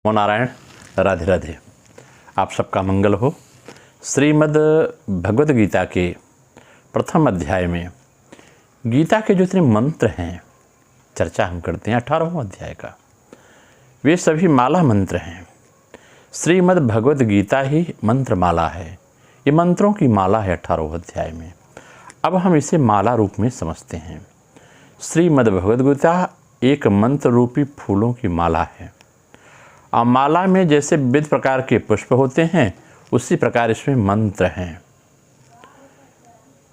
नमो नारायण, राधे राधे। आप सबका मंगल हो। श्रीमद् भगवद गीता के प्रथम अध्याय में गीता के जो इतने मंत्र हैं, चर्चा हम करते हैं 18वां अध्याय का। वे सभी माला मंत्र हैं। श्रीमद् भगवद गीता ही मंत्र माला है। ये मंत्रों की माला है 18वें अध्याय में। अब हम इसे माला रूप में समझते हैं। श्रीमद् भगवद गीता एक मंत्र रूपी फूलों की माला है। अब माला में जैसे विविध प्रकार के पुष्प होते हैं, उसी प्रकार इसमें मंत्र हैं।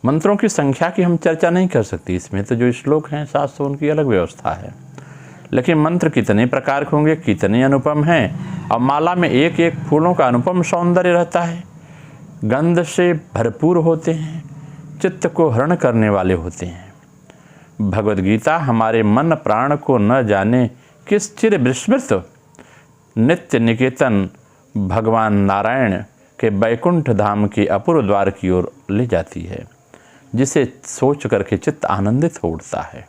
मंत्रों की संख्या की हम चर्चा नहीं कर सकती। इसमें तो जो श्लोक हैं 700, उनकी अलग व्यवस्था है। लेकिन मंत्र कितने प्रकार के होंगे, कितने अनुपम हैं। और माला में एक एक फूलों का अनुपम सौंदर्य रहता है। गंध से भरपूर होते हैं, चित्त को हरण करने वाले होते हैं। भगवद गीता हमारे मन प्राण को न जाने किस चिर विस्मृत नित्य निकेतन भगवान नारायण के बैकुंठ धाम के अपूर्व द्वार की ओर ले जाती है, जिसे सोच करके चित्त आनंदित हो उठता है।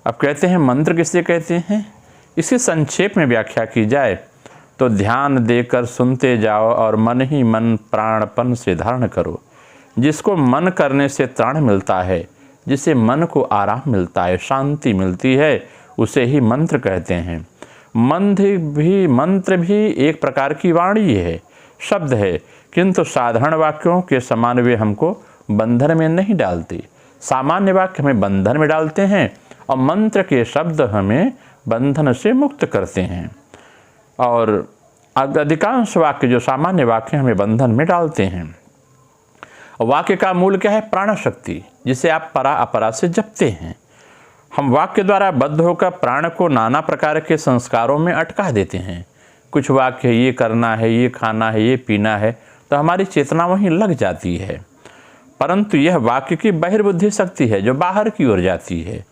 अब कहते हैं मंत्र किसे कहते हैं। इसी संक्षेप में व्याख्या की जाए तो ध्यान देकर सुनते जाओ और मन ही मन प्राणपन से धारण करो। जिसको मन करने से त्राण मिलता है, जिसे मन को आराम मिलता है, शांति मिलती है, उसे ही मंत्र कहते हैं। मंत्र भी एक प्रकार की वाणी है, शब्द है, किंतु साधारण वाक्यों के समान वे हमको बंधन में नहीं डालते। सामान्य वाक्य हमें बंधन में डालते हैं और मंत्र के शब्द हमें बंधन से मुक्त करते हैं। और अधिकांश वाक्य जो सामान्य वाक्य हमें बंधन में डालते हैं। वाक्य का मूल क्या है? प्राण शक्ति, जिसे आप परा अपरा से जपते हैं। हम वाक्य द्वारा बद्ध होकर प्राण को नाना प्रकार के संस्कारों में अटका देते हैं। कुछ वाक्य ये करना है, ये खाना है, ये पीना है, तो हमारी चेतना वहीं लग जाती है। परंतु यह वाक्य की बहिर्बुद्धि शक्ति है, जो बाहर की ओर जाती है।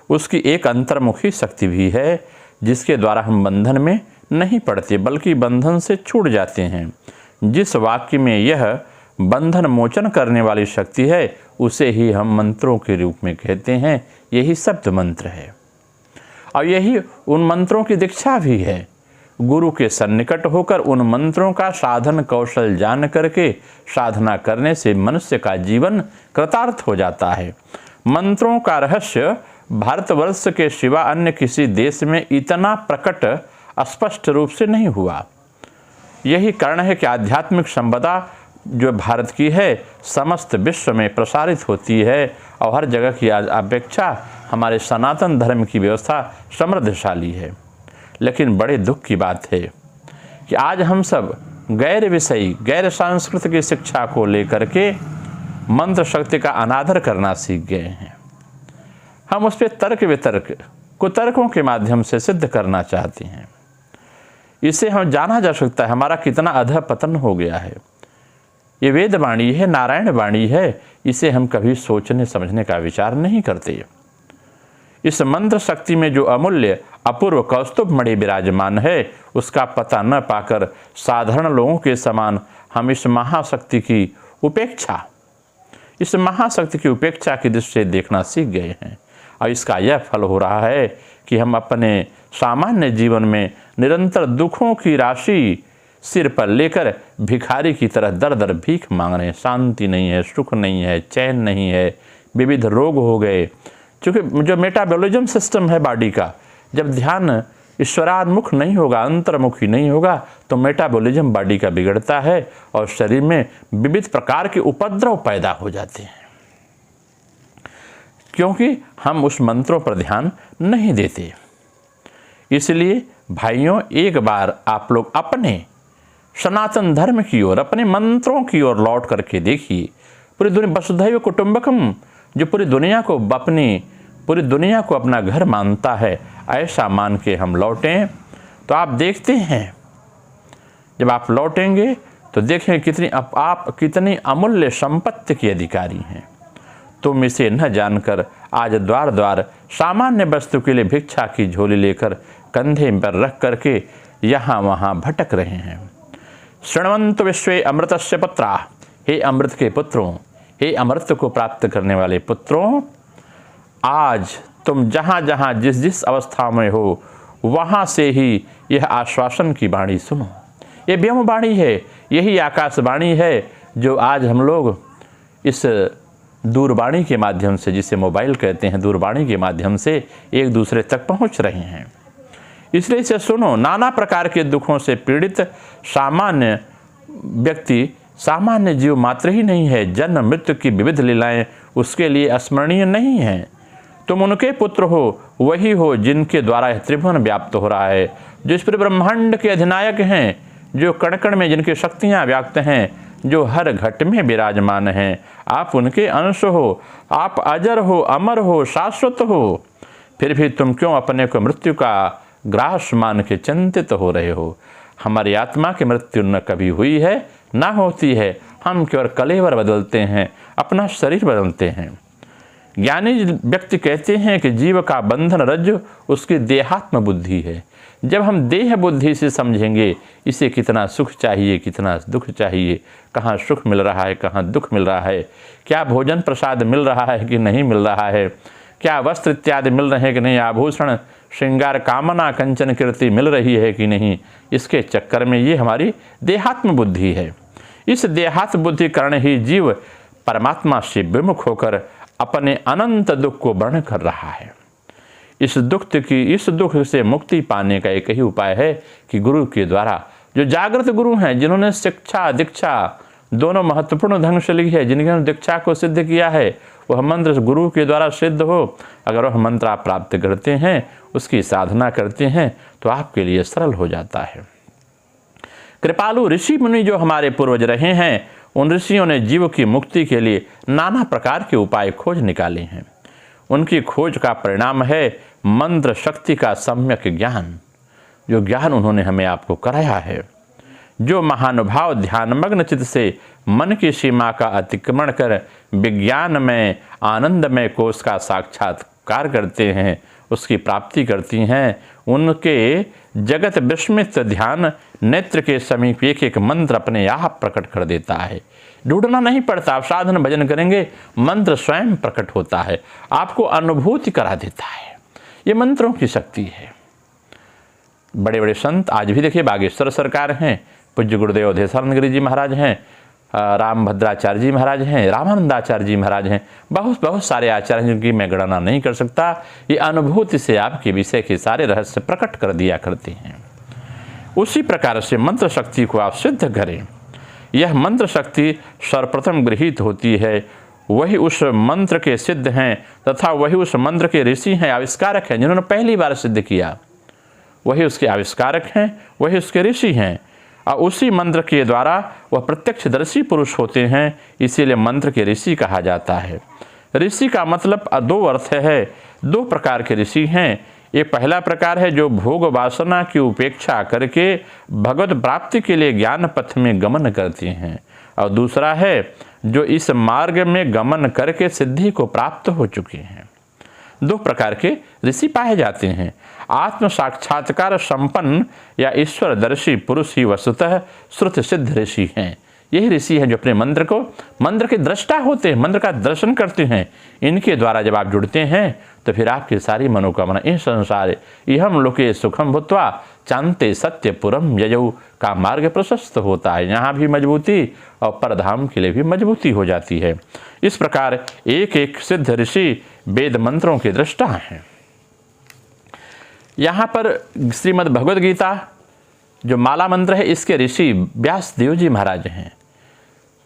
उसकी एक अंतर्मुखी शक्ति भी है, जिसके द्वारा हम बंधन में नहीं पड़ते, बल्कि बंधन से छूट जाते हैं। जिस वाक्य में यह बंधन मोचन करने वाली शक्ति है, उसे ही हम मंत्रों के रूप में कहते हैं। यही शब्द मंत्र है और यही उन मंत्रों की दीक्षा भी है। गुरु के सन्निकट होकर उन मंत्रों का साधन कौशल जान करके साधना करने से मनुष्य का जीवन कृतार्थ हो जाता है। मंत्रों का रहस्य भारतवर्ष के सिवा अन्य किसी देश में इतना प्रकट स्पष्ट रूप से नहीं हुआ। यही कारण है कि आध्यात्मिक संपदा जो भारत की है, समस्त विश्व में प्रसारित होती है और हर जगह की अपेक्षा हमारे सनातन धर्म की व्यवस्था समृद्धशाली है। लेकिन बड़े दुख की बात है कि आज हम सब गैर विषयी, गैर सांस्कृतिक की शिक्षा को लेकर के मंत्र शक्ति का अनादर करना सीख गए हैं। हम उस पर तर्क वितर्क कुतर्कों के माध्यम से सिद्ध करना चाहते हैं। इसे हम जाना जा सकता है हमारा कितना अधः पतन हो गया है। ये वेद वाणी है, नारायण वाणी है, इसे हम कभी सोचने समझने का विचार नहीं करते। इस मंत्र शक्ति में जो अमूल्य अपूर्व कौस्तुभ मणि विराजमान है, उसका पता न पाकर साधारण लोगों के समान हम इस महाशक्ति की उपेक्षा की दृष्टि से देखना सीख गए हैं। और इसका यह फल हो रहा है कि हम अपने सामान्य जीवन में निरंतर दुखों की राशि सिर पर लेकर भिखारी की तरह दर दर भीख मांग रहे हैं। शांति नहीं है, सुख नहीं है, चैन नहीं है, विविध रोग हो गए। क्योंकि जो मेटाबॉलिज्म सिस्टम है बॉडी का, जब ध्यान ईश्वरान्मुख नहीं होगा, अंतर्मुखी नहीं होगा, तो मेटाबॉलिज्म बॉडी का बिगड़ता है और शरीर में विविध प्रकार के उपद्रव पैदा हो जाते हैं, क्योंकि हम उस मंत्रों पर ध्यान नहीं देते। इसलिए भाइयों, एक बार आप लोग अपने सनातन धर्म की ओर, अपने मंत्रों की ओर लौट करके देखिए। पूरी दुनिया वसुधैव कुटुंबकम, जो पूरी दुनिया को अपना घर मानता है, ऐसा मान के हम लौटें तो आप देखते हैं, जब आप लौटेंगे तो देखें आप कितनी अमूल्य संपत्ति के अधिकारी हैं। तुम इसे न जानकर आज द्वार द्वार सामान्य वस्तु के लिए भिक्षा की झोली लेकर कंधे पर रख करके यहाँ वहाँ भटक रहे हैं। शृण्वन्तु विश्वे अमृतस्य पुत्रा, हे अमृत के पुत्रों, हे अमृत को प्राप्त करने वाले पुत्रों, आज तुम जहाँ जहाँ जिस जिस अवस्था में हो, वहाँ से ही यह आश्वासन की वाणी सुनो। ये व्योम वाणी है, यही आकाशवाणी है जो आज हम लोग इस दूरवाणी के माध्यम से, जिसे मोबाइल कहते हैं, दूरवाणी के माध्यम से एक दूसरे तक पहुंच रहे हैं। इसलिए इसे सुनो। नाना प्रकार के दुखों से पीड़ित सामान्य व्यक्ति सामान्य जीव मात्र ही नहीं है। जन्म मृत्यु की विविध लीलाएं उसके लिए अस्मरणीय नहीं हैं। तुम उनके पुत्र हो, वही हो जिनके द्वारा यह त्रिभुवन व्याप्त हो रहा है, जो इस पूरे ब्रह्मांड के अधिनायक हैं, जो कण कण में जिनकी शक्तियाँ व्याप्त हैं, जो हर घट में विराजमान हैं। आप उनके अंश हो, आप अजर हो, अमर हो, शाश्वत हो। फिर भी तुम क्यों अपने को मृत्यु का ग्रास मान के चिंतित हो रहे हो? हमारी आत्मा की मृत्यु न कभी हुई है, ना होती है। हम केवल कलेवर बदलते हैं, अपना शरीर बदलते हैं। ज्ञानी व्यक्ति कहते हैं कि जीव का बंधन रज्जु उसकी देहात्म बुद्धि है। जब हम देह बुद्धि से समझेंगे इसे कितना सुख चाहिए, कितना दुख चाहिए, कहाँ सुख मिल रहा है, कहाँ दुख मिल रहा है, क्या भोजन प्रसाद मिल रहा है कि नहीं मिल रहा है, क्या वस्त्र इत्यादि मिल रहे हैं कि नहीं, आभूषण श्रृंगार कामना कंचन कीर्ति मिल रही है कि नहीं, इसके चक्कर में ये हमारी देहात्म बुद्धि है। इस देहात्म बुद्धि कारण ही जीव परमात्मा से विमुख होकर अपने अनंत दुख को वर्ण कर रहा है। इस दुख से मुक्ति पाने का एक ही उपाय है कि गुरु के द्वारा, जो जागृत गुरु हैं, जिन्होंने शिक्षा दीक्षा दोनों महत्वपूर्ण ढंग से ली है, जिन्होंने दीक्षा को सिद्ध किया है, वह मंत्र गुरु के द्वारा सिद्ध हो। अगर वह मंत्र आप प्राप्त करते हैं, उसकी साधना करते हैं, तो आपके लिए सरल हो जाता है। कृपालु ऋषि मुनि जो हमारे पूर्वज रहे हैं, उन ऋषियों ने जीव की मुक्ति के लिए नाना प्रकार के उपाय खोज निकाले हैं। उनकी खोज का परिणाम है मंत्र शक्ति का सम्यक ज्ञान, जो ज्ञान उन्होंने हमें आपको कराया है। जो महानुभाव ध्यानमग्न चित्त से मन की सीमा का अतिक्रमण कर विज्ञान में आनंदमय कोष का साक्षात्कार करते हैं, उसकी प्राप्ति करती हैं, उनके जगत विस्मित ध्यान नेत्र के समीप एक एक मंत्र अपने आप प्रकट कर देता है। ढूंढना नहीं पड़ता। आप साधन भजन करेंगे, मंत्र स्वयं प्रकट होता है, आपको अनुभूति करा देता है। ये मंत्रों की शक्ति है। बड़े बड़े संत आज भी देखिए, बागेश्वर सरकार हैं, पूज्य गुरुदेव अवधेशानंद गिरी जी महाराज हैं, राम भद्राचार्य जी महाराज हैं, रामानंदाचार्य जी महाराज हैं, बहुत सारे आचार्य हैं जिनकी मैं गणना नहीं कर सकता। ये अनुभूति से आपके विषय के सारे रहस्य प्रकट कर दिया करते हैं। उसी प्रकार से मंत्र शक्ति को आप सिद्ध करें। यह मंत्र शक्ति सर्वप्रथम गृहीत होती है, वही उस मंत्र के सिद्ध हैं तथा वही उस मंत्र के ऋषि हैं, आविष्कारक हैं, जिन्होंने पहली बार सिद्ध किया। वही उसके आविष्कारक हैं, वही उसके ऋषि हैं, और उसी मंत्र के द्वारा वह प्रत्यक्षदर्शी पुरुष होते हैं। इसीलिए मंत्र के ऋषि कहा जाता है। ऋषि का मतलब दो अर्थ है। दो प्रकार के ऋषि हैं। एक पहला प्रकार है जो भोग वासना की उपेक्षा करके भगवत प्राप्ति के लिए ज्ञान पथ में गमन करते हैं, और दूसरा है जो इस मार्ग में गमन करके सिद्धि को प्राप्त हो चुके हैं। दो प्रकार के ऋषि पाए जाते हैं। आत्म साक्षात्कार संपन्न या ईश्वरदर्शी पुरुष ही वस्तुतः श्रुत सिद्ध ऋषि हैं। यही ऋषि हैं जो अपने मंत्र के दृष्टा होते हैं, मंत्र का दर्शन करते हैं। इनके द्वारा जब आप जुड़ते हैं तो फिर आपकी सारी मनोकामना इस संसार इहम लोके सुखम भूत्वा चांते सत्यपुरम यजौ का मार्ग प्रशस्त होता है। यहाँ भी मजबूती और परधाम के लिए भी मजबूती हो जाती है। इस प्रकार एक एक सिद्ध ऋषि वेद मंत्रों के दृष्टा हैं। यहाँ पर श्रीमद् भगवद गीता जो माला मंत्र है, इसके ऋषि व्यास देव जी महाराज हैं।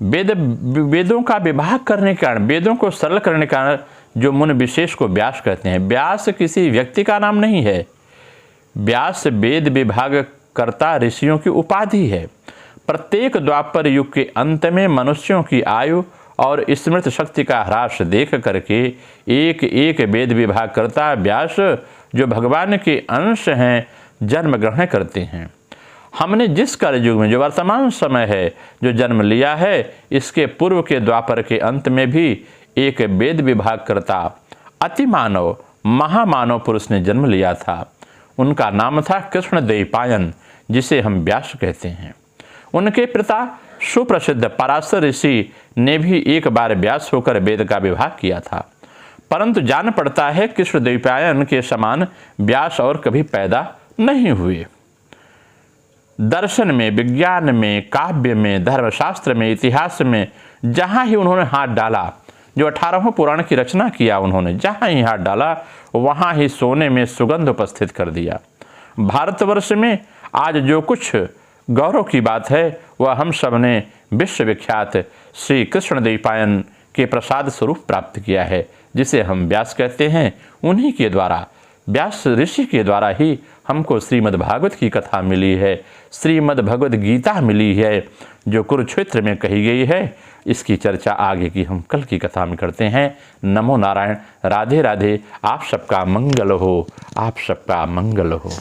वेदों का विभाग करने के कारण, वेदों को सरल करने के कारण जो मुनि विशेष को व्यास कहते हैं। व्यास किसी व्यक्ति का नाम नहीं है। व्यास वेद विभाग कर्ता ऋषियों की उपाधि है। प्रत्येक द्वापर युग के अंत में मनुष्यों की आयु और स्मृति शक्ति का ह्रास देख करके एक एक वेद विभाग कर्ता व्यास जो भगवान के अंश हैं जन्म ग्रहण करते हैं। हमने जिस कलयुग में जो वर्तमान समय है जो जन्म लिया है, इसके पूर्व के द्वापर के अंत में भी एक वेद विभाग करता अति मानव महामानव पुरुष ने जन्म लिया था। उनका नाम था कृष्ण द्वैपायन, जिसे हम व्यास कहते हैं। उनके पिता सुप्रसिद्ध पराशर ऋषि ने भी एक बार व्यास होकर वेद का विभाग किया था, परंतु जान पड़ता है कृष्ण द्वैपायन के समान व्यास और कभी पैदा नहीं हुए। दर्शन में, विज्ञान में, काव्य में, धर्मशास्त्र में, इतिहास में जहाँ ही उन्होंने हाथ डाला, जो 18वें पुराण की रचना किया उन्होंने, जहाँ ही हाथ डाला वहाँ ही सोने में सुगंध उपस्थित कर दिया। भारतवर्ष में आज जो कुछ गौरव की बात है वह हम सब ने विश्वविख्यात श्री कृष्ण द्वैपायन के प्रसाद स्वरूप प्राप्त किया है, जिसे हम व्यास कहते हैं। उन्हीं के द्वारा, व्यास ऋषि के द्वारा ही हमको श्रीमद् भागवत की कथा मिली है, श्रीमद् भगवद गीता मिली है, जो कुरुक्षेत्र में कही गई है। इसकी चर्चा आगे की हम कल की कथा में करते हैं। नमो नारायण, राधे राधे। आप सबका मंगल हो, आप सबका मंगल हो।